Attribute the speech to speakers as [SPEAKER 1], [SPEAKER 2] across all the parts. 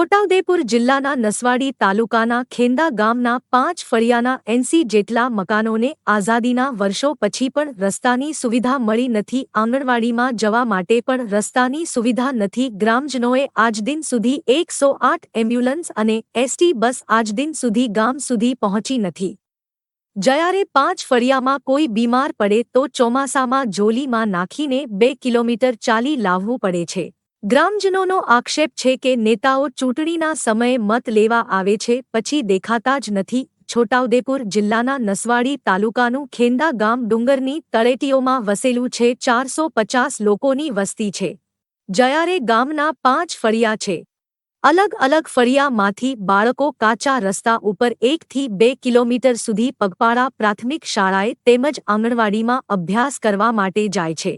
[SPEAKER 1] છોટાઉદેપુર જિલ્લાના નસવાડી તાલુકાના ખેંદા ગામના 5 ફળિયાના 80 જેટલા મકાનોને આઝાદીના વર્ષો પછી પણ રસ્તાની સુવિધા મળી નથી। આંગણવાડીમાં જવા માટે પણ રસ્તાની સુવિધા નથી। ગ્રામજનોએ આજદિન સુધી 108 એમ્બ્યુલન્સ અને એસટી બસ આજદિન સુધી ગામ સુધી પહોંચી નથી। જ્યારે 5 ફળિયામાં કોઈ બીમાર પડે તો ચોમાસામાં જોલીમાં નાખીને 2 કિલોમીટર ચાલી લાવવું પડે છે। ગ્રામજનોનો આક્ષેપ છે કે નેતાઓ ચૂંટણીના સમયે મત લેવા આવે છે પછી દેખાતા જ નથી। છોટાઉદેપુર જિલ્લાના નસવાડી તાલુકાનું ખેંદા ગામ ડુંગરની તળેટીઓમાં વસેલું છે। 450 લોકોની વસ્તી છે। જ્યારે ગામના 5 ફળિયા છે। અલગ અલગ ફળિયામાંથી બાળકો કાચા રસ્તા ઉપર 1 થી 2 કિલોમીટર સુધી પગપાળા પ્રાથમિક શાળાએ તેમજ આંગણવાડીમાં અભ્યાસ કરવા માટે જાય છે।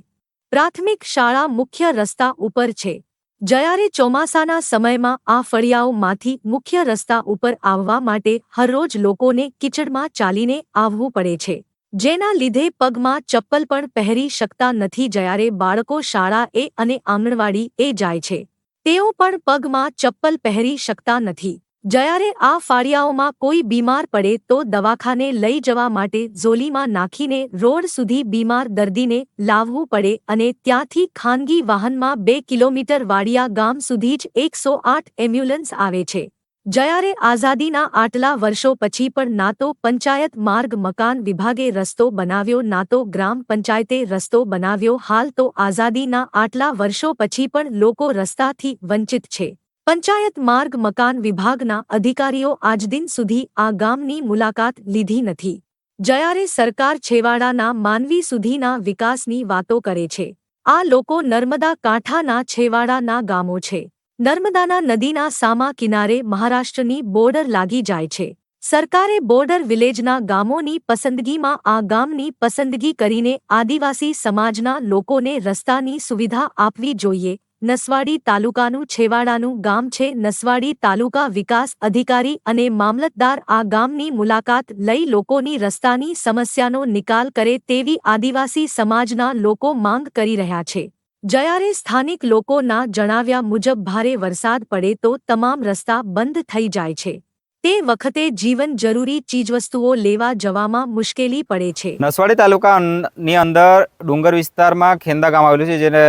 [SPEAKER 1] પ્રાથમિક શાળા મુખ્ય રસ્તા ઉપર છે। જ્યારે ચોમાસાના સમયમાં આ ફળિયાઓમાંથી મુખ્ય રસ્તા ઉપર આવવા માટે હરરોજ લોકોને કિચડમાં ચાલીને આવવું પડે છે, જેના લીધે પગમાં ચપ્પલ પણ પહેરી શકતા નથી। જ્યારે બાળકો શાળાએ અને આંગણવાડીએ જાય છે તેઓ પણ પગમાં ચપ્પલ પહેરી શકતા નથી। જ્યારે આ ફળિયાઓમાં કોઈ બીમાર પડે તો દવાખાને લઈ જવા માટે ઝોલીમાં નાખીને રોડ સુધી બીમાર દર્દીને લાવવું પડે અને ત્યાંથી ખાનગી વાહનમાં 2 કિલોમીટર વાડિયા ગામ સુધી જ 108 એમ્બ્યુલન્સ આવે છે। જ્યારે આઝાદીના આટલા વર્ષો પછી પણ ના તો પંચાયત માર્ગ મકાન વિભાગે રસ્તો બનાવ્યો ના તો ગ્રામ પંચાયતે રસ્તો બનાવ્યો। હાલ તો આઝાદીના આટલા વર્ષો પછી પણ લોકો રસ્તાથી વંચિત છે। પંચાયત માર્ગ મકાન વિભાગના અધિકારીઓ આજદિન સુધી આ ગામની મુલાકાત લીધી નથી। જ્યારે સરકાર છેવાડાના માનવી સુધીના વિકાસની વાતો કરે છે, આ લોકો નર્મદા કાંઠાના છેવાડાના ગામો છે। નર્મદાના નદીના સામા કિનારે મહારાષ્ટ્રની બોર્ડર લાગી જાય છે। સરકારે બોર્ડર વિલેજના ગામોની પસંદગીમાં આ ગામની પસંદગી કરીને આદિવાસી સમાજના લોકોને રસ્તાની સુવિધા આપવી જોઈએ। નસવાડી તાલુકાનું છેવાડાનું ગામ છે। નસવાડી તાલુકા વિકાસ અધિકારી અને મામલતદાર આ ગામની મુલાકાત લઈ લોકોની રસ્તાની સમસ્યાનો નિકાલ કરે તેવી આદિવાસી સમાજના લોકો માંગ કરી રહ્યા છે। જ્યારે સ્થાનિક લોકોના જણાવ્યા મુજબ ભારે વરસાદ પડે તો તમામ રસ્તા બંધ થઈ જાય છે। તે વખતે જીવન જરૂરી ચીજવસ્તુઓ લેવા જવામાં મુશ્કેલી પડે છે।
[SPEAKER 2] નસવાડી તાલુકાની અંદર ડુંગર વિસ્તારમાં ખેંદા ગામ આવેલું છે, જેને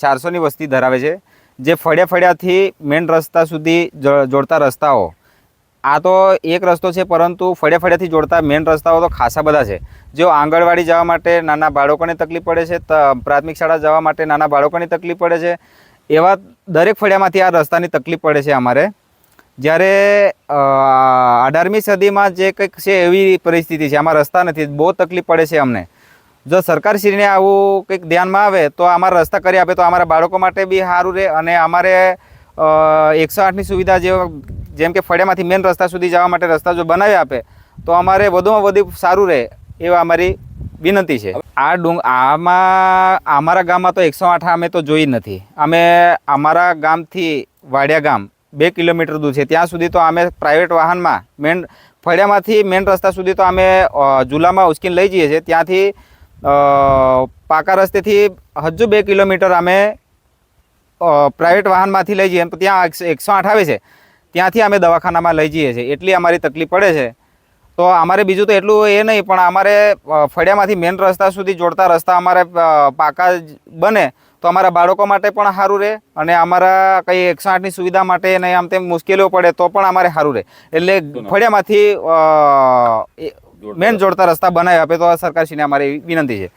[SPEAKER 2] 400ની વસ્તી ધરાવે છે। જે ફળિયાથી મેન રસ્તા સુધી જોડતા રસ્તાઓ આ તો એક રસ્તો છે, પરંતુ ફળિયાથી જોડતા મેન રસ્તાઓ તો ખાસા બધા છે। જો આંગણવાડી જવા માટે નાના બાળકોને તકલીફ પડે છે, પ્રાથમિક શાળા જવા માટે નાના બાળકોની તકલીફ પડે છે, એવા દરેક ફળિયામાંથી આ રસ્તાની તકલીફ પડે છે અમારે। જ્યારે 18મી સદીમાં જે કંઈક છે એવી પરિસ્થિતિ છે, આમાં રસ્તા નથી, બહુ તકલીફ પડે છે અમને। જો સરકારશ્રીને આવું કંઈક ધ્યાનમાં આવે તો અમારા રસ્તા કરી આપે તો અમારા બાળકો માટે બી સારું રહે અને અમારે 108ની સુવિધા જેમ કે ફળિયામાંથી મેન રસ્તા સુધી જવા માટે રસ્તા જો બનાવી આપે તો અમારે વધુમાં વધુ સારું રહે એવા અમારી વિનંતી છે। આમાં અમારા ગામમાં તો 108 અમે તો જોઈ નથી। અમે અમારા ગામથી વાડિયા ગામ 2 કિલોમીટર દૂર છે, ત્યાં સુધી તો અમે પ્રાઇવેટ વાહનમાં મેન ફળિયામાંથી મેન રસ્તા સુધી તો અમે ઝૂલામાં ઉચકીને લઈ જઈએ છીએ। ત્યાંથી પાકા રસ્તેથી હજુ 2 કિલોમીટર અમે પ્રાઇવેટ વાહનમાંથી લઈ જઈએ તો ત્યાં 108 આવે છે, ત્યાંથી અમે દવાખાનામાં લઈ જઈએ છીએ। એટલી અમારી તકલીફ પડે છે। તો અમારે બીજું તો એટલું એ નહીં, પણ અમારે ફળિયામાંથી મેન રસ્તા સુધી જોડતા રસ્તા અમારે પાકા બને તો અમારા બાળકો માટે પણ સારું રહે અને અમારા કંઈ 108ની સુવિધા માટે નહીં આમ તેમ મુશ્કેલીઓ પડે તો પણ અમારે સારું રહે। એટલે ફળિયામાંથી મેન જોડતા રસ્તા બનાવી આપે તો સરકારશ્રીને અમારી વિનંતી છે।